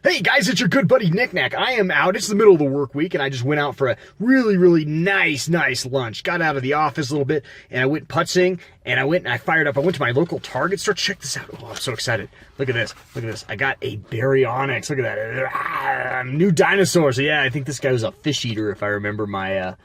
Hey guys, it's your good buddy Knick-Knack. I am out. It's the middle of the work week, and I just went out for a really nice lunch. Got out of the office a little bit, and I went putzing, and I fired up. I went to my local Target store. Check this out. Oh, I'm so excited. Look at this. I got a Baryonyx. Look at that. New dinosaur. So yeah, I think this guy was a fish eater, if I remember my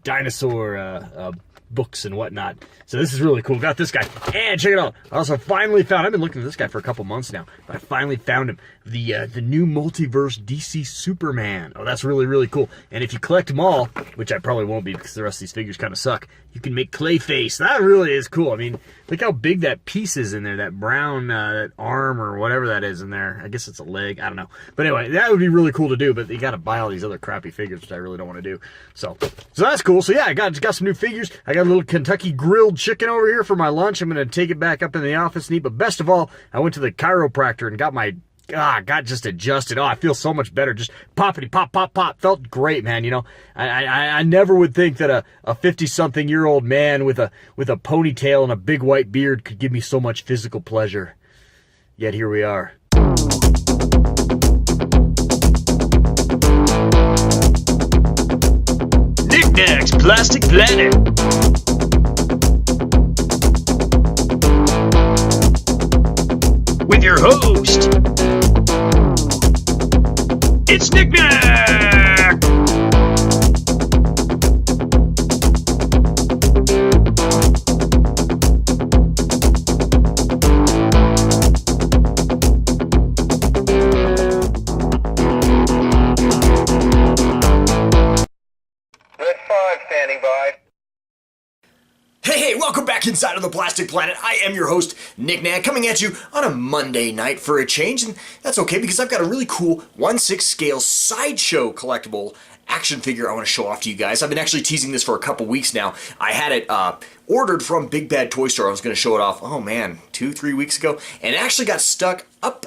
dinosaur books and whatnot. So this is really cool. Got this guy. And check it out. I also finally found, I've been looking at this guy for a couple months now, but I finally found him. The new multiverse DC Superman. Oh, that's really cool. And if you collect them all, which I probably won't be because the rest of these figures kind of suck, you can make Clayface. That really is cool. I mean, look how big that piece is in there, that brown that arm or whatever that is in there. I guess it's a leg. I don't know. But anyway, that would be really cool to do, but you got to buy all these other crappy figures, which I really don't want to do. So that's cool. So yeah, I got some new figures. I got a little Kentucky grilled chicken over here for my lunch. I'm going to take it back up in the office and eat. But best of all, I went to the chiropractor and got just adjusted. Oh, I feel so much better. Just poppity pop. Felt great, man. You know, I never would think that a 50-something-year-old man with a ponytail and a big white beard could give me so much physical pleasure. Yet here we are. Knick-Knack's Plastic Planet. With your host, it's Knick-Knack! Red 5 standing by. Hey, welcome back inside of the Plastic Planet. I am your host, Knick-Knack, coming at you on a Monday night for a change, and that's okay because I've got a really cool 1/6 scale Sideshow collectible action figure I want to show off to you guys. I've been actually teasing this for a couple weeks now. I had it ordered from Big Bad Toy Store. I was going to show it off, oh man, 2-3 weeks ago, and it actually got stuck up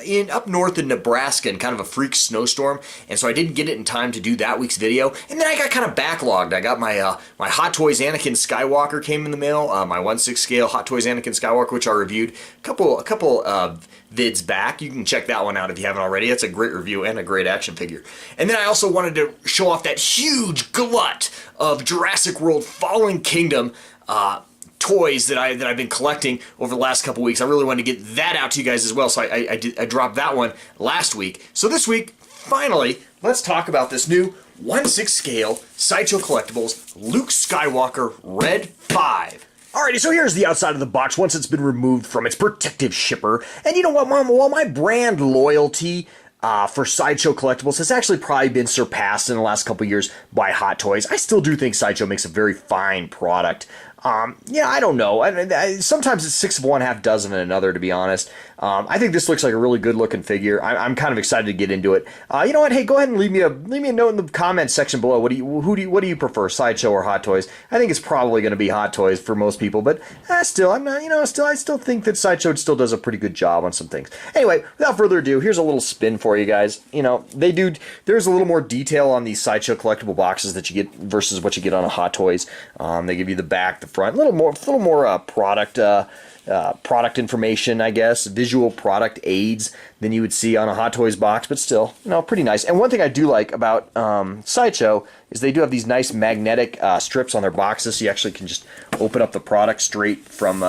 north in Nebraska in kind of a freak snowstorm, and so I didn't get it in time to do that week's video. And then I got kind of backlogged. I got my my Hot Toys Anakin Skywalker came in the mail, my 1/6 scale Hot Toys Anakin Skywalker, which I reviewed a couple vids back. You can check that one out if you haven't already. It's a great review and a great action figure. And then I also wanted to show off that huge glut of Jurassic World Fallen Kingdom toys that I've been collecting over the last couple weeks. I really wanted to get that out to you guys as well, so I dropped that one last week. So this week, finally, let's talk about this new 1/6 scale Sideshow Collectibles Luke Skywalker Red 5. Alrighty, so here's the outside of the box once it's been removed from its protective shipper. And you know what, Mom? While my brand loyalty for Sideshow Collectibles has actually probably been surpassed in the last couple years by Hot Toys, I still do think Sideshow makes a very fine product. Yeah, I don't know. Sometimes it's 6 of one, half dozen of another, to be honest. I think this looks like a really good looking figure. I'm kind of excited to get into it. You know what? Hey, go ahead and leave me a note in the comments section below. What do you prefer, Sideshow or Hot Toys? I think it's probably going to be Hot Toys for most people, but still, I still think that Sideshow still does a pretty good job on some things. Anyway, without further ado, here's a little spin for you guys. You know, there's a little more detail on these Sideshow collectible boxes that you get versus what you get on a Hot Toys. They give you the back, the front, a little more product information, I guess, visual product aids than you would see on a Hot Toys box, but still, pretty nice. And one thing I do like about Sideshow is they do have these nice magnetic strips on their boxes, so you actually can just open up the product straight from,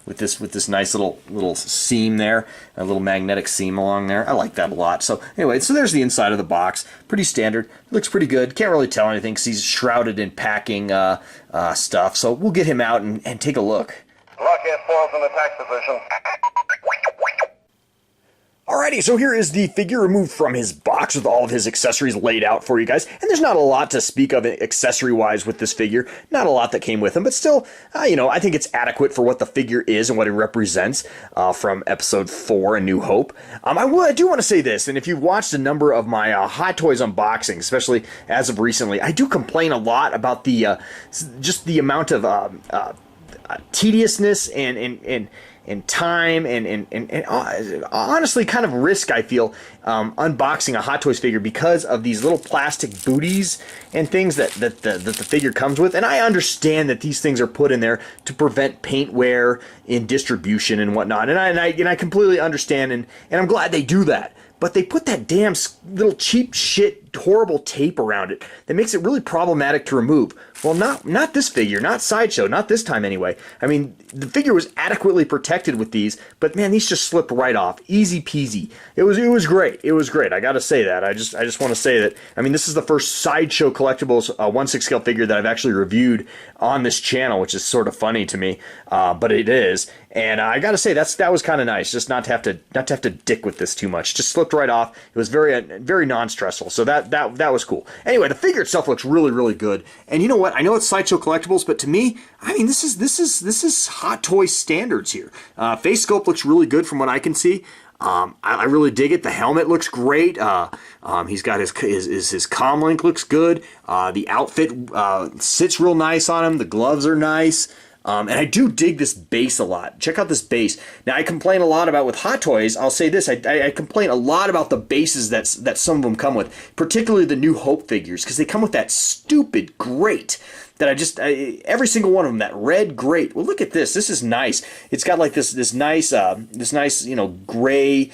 with this nice little seam there, a little magnetic seam along there. I like that a lot. So anyway, so there's the inside of the box. Pretty standard. Looks pretty good. Can't really tell anything because he's shrouded in packing stuff. So we'll get him out and take a look. Lock S4's in attack position. Alrighty, so here is the figure removed from his box with all of his accessories laid out for you guys. And there's not a lot to speak of accessory-wise with this figure. Not a lot that came with him, but still, I think it's adequate for what the figure is and what it represents from Episode 4, A New Hope. I do want to say this, and if you've watched a number of my Hot Toys unboxings, especially as of recently, I do complain a lot about the just the amount of tediousness and time and honestly kind of risk, I feel, unboxing a Hot Toys figure because of these little plastic booties and things that the figure comes with. And I understand that these things are put in there to prevent paint wear in distribution and whatnot. And I completely understand, and I'm glad they do that. But they put that damn little cheap shit, horrible tape around it that makes it really problematic to remove. Well, not this figure, not Sideshow, not this time anyway. I mean, the figure was adequately protected with these, but man, these just slipped right off, easy peasy. It was great. It was great. I got to say that. I just want to say that. I mean, this is the first Sideshow Collectibles 1/6 scale figure that I've actually reviewed on this channel, which is sort of funny to me, but it is. And I got to say that was kind of nice, just not to have to dick with this too much. Just slipped right off. It was very non-stressful. So that was cool. Anyway, the figure itself looks really good. And you know what? I know it's Sideshow Collectibles, but to me, I mean, this is Hot Toys standards here. Face sculpt looks really good from what I can see. I really dig it. The helmet looks great. He's got his comm link looks good. The outfit sits real nice on him. The gloves are nice. And I do dig this base a lot. Check out this base. Now, I complain a lot about with Hot Toys. I'll say this. I complain a lot about the bases that some of them come with, particularly the New Hope figures, because they come with that stupid grate that every single one of them, that red grate. Well, look at this. This is nice. It's got like this nice gray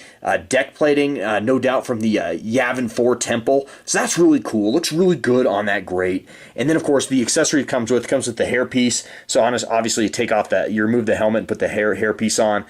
deck plating, no doubt from the Yavin 4 Temple. So that's really cool. Looks really good on that grate. And then, of course, the accessory comes with the hairpiece. So obviously, you remove the helmet and put the hairpiece on.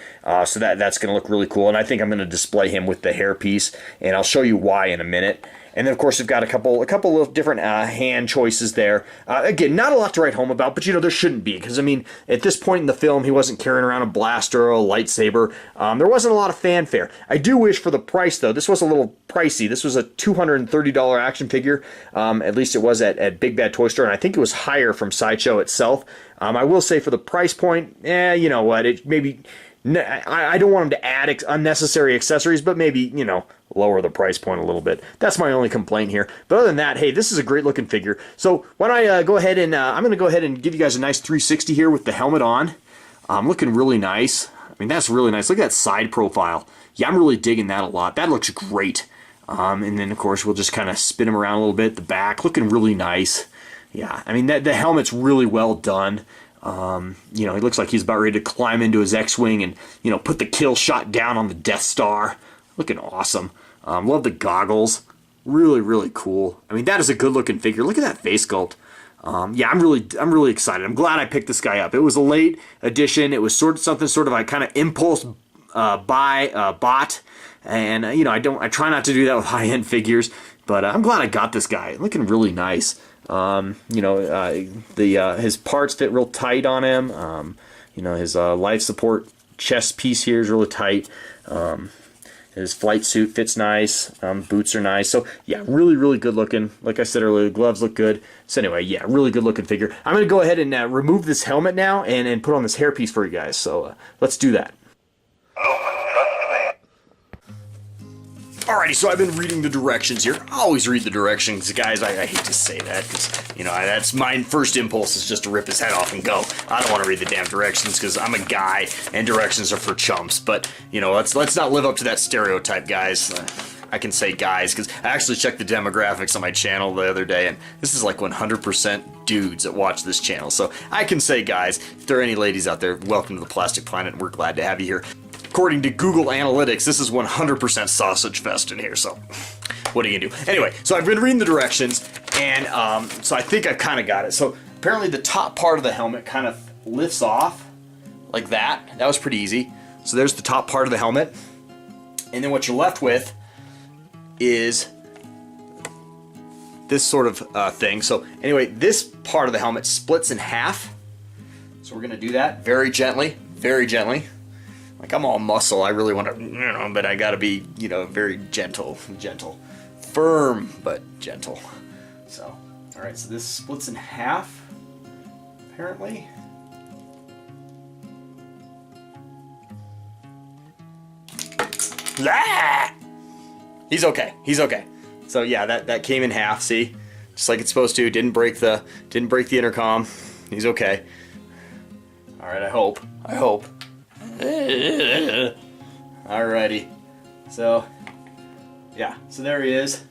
So that's going to look really cool. And I think I'm going to display him with the hairpiece, and I'll show you why in a minute. And then, of course, we've got a couple of different hand choices there. Again, not a lot to write home about, but, there shouldn't be. Because, I mean, at this point in the film, he wasn't carrying around a blaster or a lightsaber. There wasn't a lot of fanfare. I do wish for the price, though. This was a little pricey. This was a $230 action figure. At least it was at Big Bad Toy Store. And I think it was higher from Sideshow itself. I will say for the price point, you know what, it maybe... I don't want him to add unnecessary accessories, but maybe, lower the price point a little bit. That's my only complaint here. But other than that, hey, this is a great looking figure. So why don't I go ahead and I'm going to go ahead and give you guys a nice 360 here with the helmet on. Looking really nice. I mean, that's really nice. Look at that side profile. Yeah, I'm really digging that a lot. That looks great. And then, of course, we'll just kind of spin him around a little bit. The back looking really nice. Yeah, I mean, the helmet's really well done. He looks like he's about ready to climb into his X-Wing and, put the kill shot down on the Death Star. Looking awesome. Love the goggles. Really, really cool. I mean, that is a good-looking figure. Look at that face sculpt. Yeah, I'm really excited. I'm glad I picked this guy up. It was a late edition. It was something sort of I kind of impulse bought, and I try not to do that with high-end figures, but I'm glad I got this guy. Looking really nice. His parts fit real tight on him. His life support chest piece here is really tight. His flight suit fits nice. Boots are nice. So yeah, really, really good looking. Like I said earlier, the gloves look good. So anyway, yeah, really good looking figure. I'm going to go ahead and remove this helmet now and put on this hairpiece for you guys. So let's do that. Alrighty, so I've been reading the directions here. I always read the directions, guys. I hate to say that because, that's my first impulse is just to rip his head off and go. I don't want to read the damn directions because I'm a guy and directions are for chumps. But, let's not live up to that stereotype, guys. I can say guys because I actually checked the demographics on my channel the other day and this is like 100% dudes that watch this channel. So I can say guys. If there are any ladies out there, welcome to the Plastic Planet and we're glad to have you here. According to Google Analytics, this is 100% sausage fest in here, so what are you gonna do? Anyway, so I've been reading the directions, and so I think I've kind of got it. So apparently the top part of the helmet kind of lifts off like that. That was pretty easy. So there's the top part of the helmet, and then what you're left with is this sort of thing. So anyway, this part of the helmet splits in half. So we're gonna do that very gently, very gently. Like, I'm all muscle, I really want to, but I gotta be, very gentle. Firm, but gentle. So, alright, so this splits in half, apparently. Ah! He's okay. So yeah, that came in half, see? Just like it's supposed to, didn't break the intercom. He's okay. Alright, I hope. Alrighty. So, yeah. So there he is.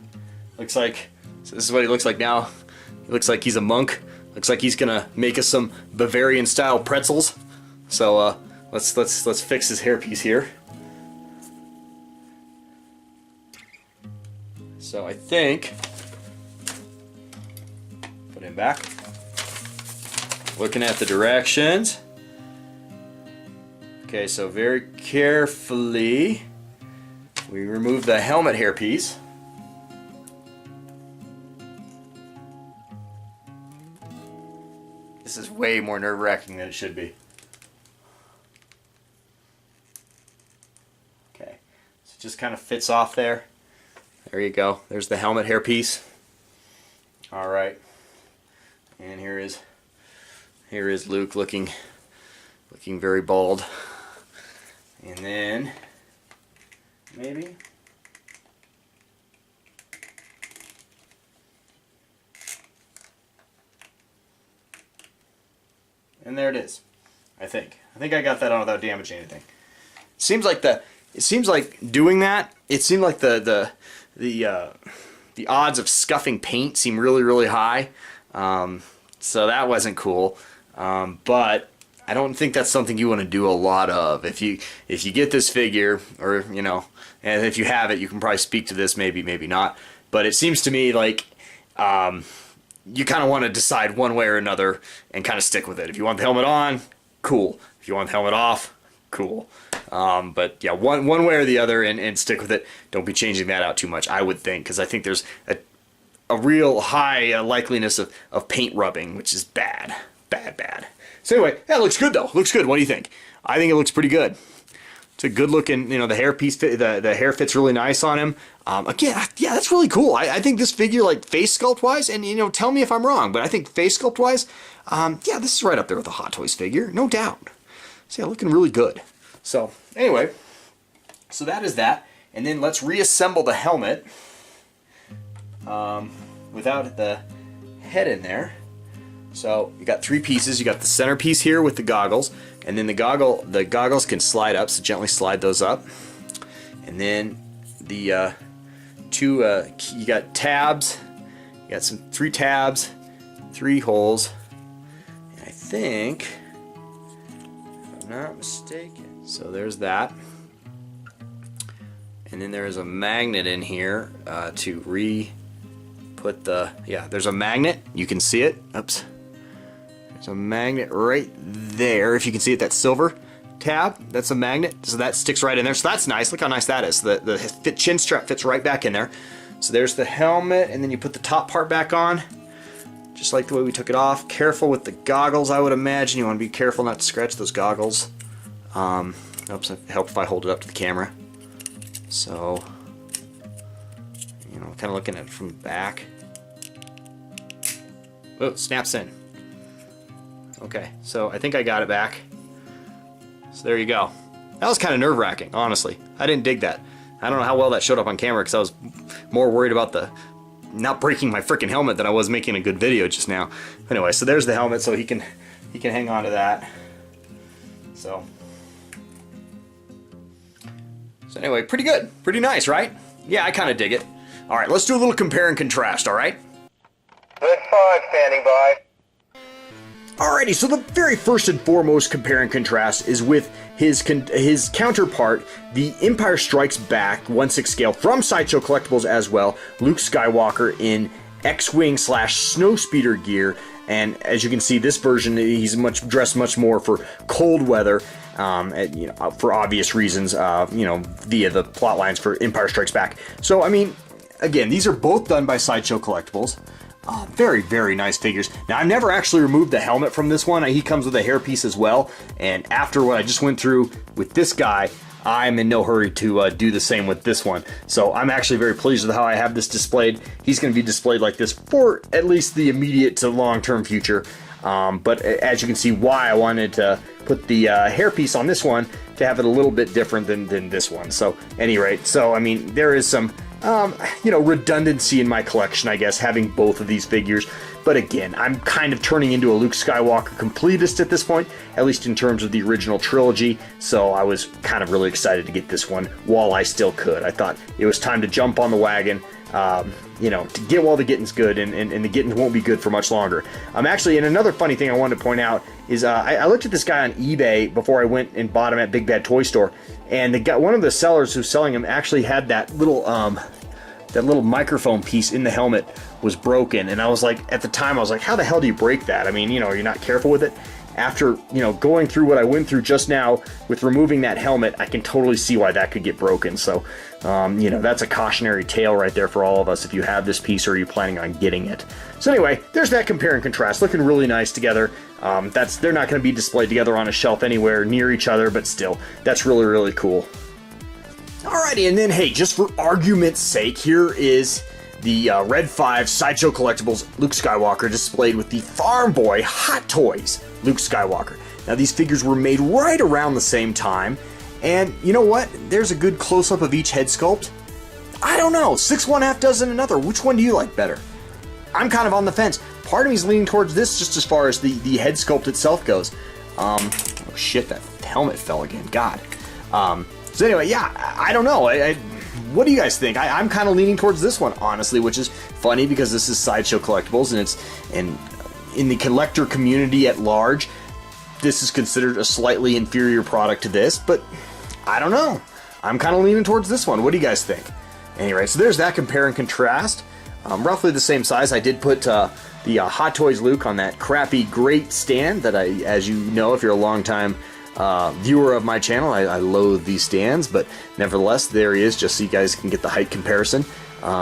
Looks like, so this is what he looks like now. He looks like he's a monk. Looks like he's gonna make us some Bavarian style pretzels. So let's fix his hairpiece here. So I think put him back. Looking at the directions. Okay, so very carefully we remove the helmet hairpiece. This is way more nerve-wracking than it should be. Okay, so it just kind of fits off there. There you go. There's the helmet hairpiece. All right, and here is Luke looking very bald. And then maybe and there it is. I think I got that on without damaging anything. It seems like doing that. It seemed like the odds of scuffing paint seem really high. So that wasn't cool. But I don't think that's something you want to do a lot of. If you get this figure, or you know, and if you have it, you can probably speak to this. Maybe not. But it seems to me like you kind of want to decide one way or another and kind of stick with it. If you want the helmet on, cool. If you want the helmet off, cool. But yeah, one way or the other, and stick with it. Don't be changing that out too much, I would think, because I think there's a real high likeliness of paint rubbing, which is bad. So anyway, that looks good though. Looks good. What do you think? I think it looks pretty good. It's a good looking, you know, the hair piece, the hair fits really nice on him. Again, yeah, that's really cool. I think this figure, like face sculpt wise, and you know, tell me if I'm wrong, but I think face sculpt wise, yeah, this is right up there with a Hot Toys figure, no doubt. So yeah, looking really good. So anyway, so that is that, and then let's reassemble the helmet without the head in there. So you got three pieces. You got the center piece here with the goggles, and then the goggles can slide up, so gently slide those up. And then the you got tabs. You got three tabs, 3 holes. And I think, if I'm not mistaken, so there's that. And then there is a magnet in here to put the, yeah, there's a magnet. You can see it. Oops. There's a magnet right there. If you can see it, that silver tab, that's a magnet. So that sticks right in there. So that's nice. Look how nice that is. The chin strap fits right back in there. So there's the helmet, and then you put the top part back on, just like the way we took it off. Careful with the goggles, I would imagine. You want to be careful not to scratch those goggles. Oops, it helps if I hold it up to the camera. So, you know, kind of looking at it from the back. Oh, it snaps in. Okay, so I think I got it back. So there you go. That was kind of nerve-wracking, honestly. I didn't dig that. I don't know how well that showed up on camera because I was more worried about the not breaking my freaking helmet than I was making a good video just now. Anyway, so there's the helmet, so he can hang on to that. So anyway, pretty good. Pretty nice, right? Yeah, I kind of dig it. All right, let's do a little compare and contrast, all right? Red 5 standing by. Alrighty, so the very first and foremost compare and contrast is with his counterpart, the Empire Strikes Back 1/6 scale from Sideshow Collectibles as well, Luke Skywalker in X-Wing / Snowspeeder gear. And as you can see, this version, he's dressed much more for cold weather, and, you know, for obvious reasons, you know, via the plot lines for Empire Strikes Back. So, I mean, again, these are both done by Sideshow Collectibles. Very nice figures. Now, I've never actually removed the helmet from this one. He comes with a hairpiece as well. And after what I just went through with this guy, I'm in no hurry to do the same with this one. So I'm actually very pleased with how I have this displayed. He's going to be displayed like this for at least the immediate to long-term future. But as you can see, why I wanted to put the hairpiece on this one to have it a little bit different than this one. So, at any rate, so I mean, there is some redundancy in my collection, I guess, having both of these figures. But again, I'm kind of turning into a Luke Skywalker completist at this point, at least in terms of the original trilogy, so I was kind of really excited to get this one while I still could. I thought it was time to jump on the wagon, to get while the getting's good, and the getting won't be good for much longer. Actually, and another funny thing I wanted to point out is I looked at this guy on eBay before I went and bought him at Big Bad Toy Store, and one of the sellers who's selling him actually had that little microphone piece in the helmet was broken, and I was like, at the time I was like, how the hell do you break that? I mean, you're not careful with it. After going through what I went through just now with removing that helmet, I can totally see why that could get broken. So that's a cautionary tale right there for all of us if you have this piece or you're planning on getting it. So anyway, there's that compare and contrast, looking really nice together. They're not going to be displayed together on a shelf anywhere near each other, but still, that's really, really cool. Alrighty, and then hey, just for argument's sake, here is the Red 5 Sideshow Collectibles Luke Skywalker displayed with the Farm Boy Hot Toys Luke Skywalker. Now these figures were made right around the same time, and you know what? There's a good close-up of each head sculpt. I don't know, 6 one half dozen another. Which one do you like better? I'm kind of on the fence. Part of me's leaning towards this just as far as the head sculpt itself goes. Oh shit, that helmet fell again, God. So anyway, yeah, I don't know. What do you guys think? I'm kind of leaning towards this one, honestly, which is funny because this is Sideshow Collectibles, and in the collector community at large, this is considered a slightly inferior product to this, but I don't know. I'm kind of leaning towards this one. What do you guys think? Anyway, so there's that compare and contrast. Roughly the same size. I did put the Hot Toys Luke on that crappy grate stand that as you know, if you're a long time viewer of my channel, I loathe these stands, but nevertheless, there he is, just so you guys can get the height comparison.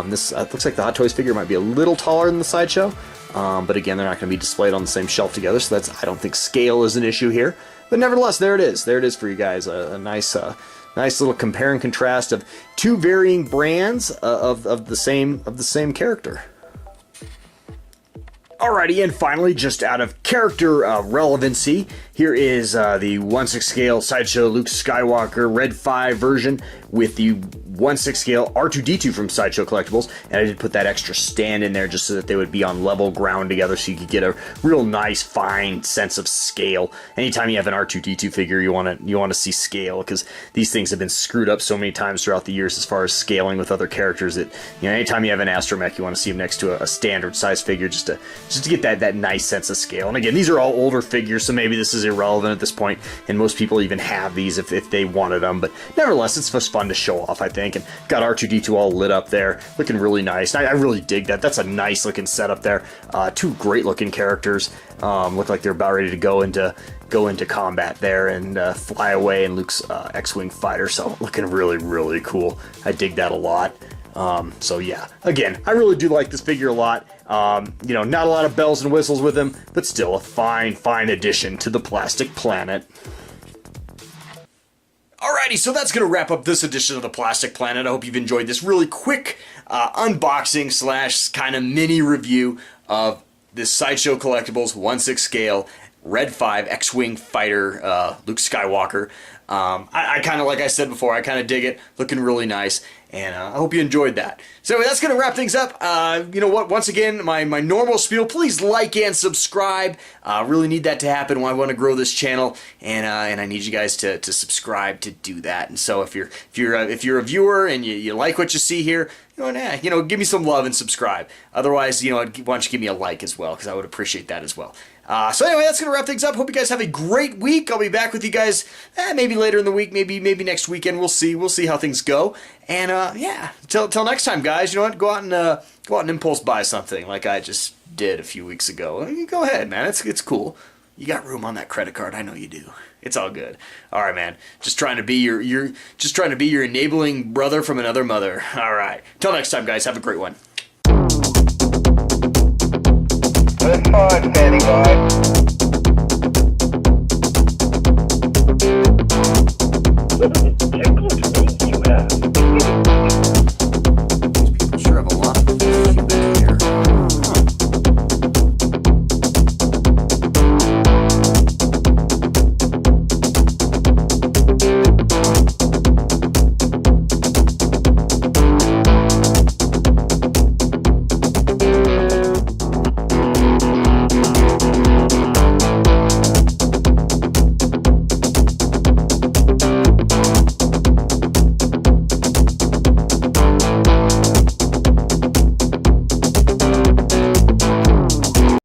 This looks like the Hot Toys figure might be a little taller than the Sideshow, but again, they're not going to be displayed on the same shelf together, so I don't think scale is an issue here. But nevertheless, there it is. There it is for you guys. A nice little compare and contrast of two varying brands of the same character. Alrighty, and finally, just out of character relevancy, here is the 1/6 scale Sideshow Luke Skywalker Red 5 version with the 1/6 scale R2-D2 from Sideshow Collectibles, and I did put that extra stand in there just so that they would be on level ground together, so you could get a real nice, fine sense of scale. Anytime you have an R2-D2 figure, you want to see scale, because these things have been screwed up so many times throughout the years as far as scaling with other characters that anytime you have an astromech, you want to see them next to a standard size figure just to get that nice sense of scale. And again, these are all older figures, so maybe this is irrelevant at this point, and most people even have these if they wanted them, but nevertheless, it's just fun to show off, I think. And got R2-D2 all lit up there, looking really nice. I really dig that. That's a nice looking setup there. Two great looking characters. Look like they're about ready to go into combat there and fly away in Luke's X-Wing fighter, so looking really, really cool. I dig that a lot. So yeah, again, I really do like this figure a lot. Not a lot of bells and whistles with him, but still a fine, fine addition to the Plastic Planet. Alrighty, so that's going to wrap up this edition of the Plastic Planet. I hope you've enjoyed this really quick unboxing slash kind of mini review of this Sideshow Collectibles 1/6 scale Red 5 X-Wing fighter Luke Skywalker. I kind of, like I said before, I kind of dig it. Looking really nice. And I hope you enjoyed that. So anyway, that's going to wrap things up. You know what? Once again, my normal spiel. Please like and subscribe. Really need that to happen when I want to grow this channel, and I need you guys to subscribe to do that. And so if you're a viewer and you like what you see here, give me some love and subscribe. Otherwise, why don't you give me a like as well, because I would appreciate that as well. So anyway, that's going to wrap things up. Hope you guys have a great week. I'll be back with you guys maybe later in the week, maybe next weekend. We'll see how things go. And till next time, guys. You know what? Go out and impulse buy something like I just did a few weeks ago. Go ahead, man. It's cool. You got room on that credit card. I know you do. It's all good. All right, man. Just trying to be your enabling brother from another mother. All right. Till next time, guys. Have a great one. Red 5 standing by.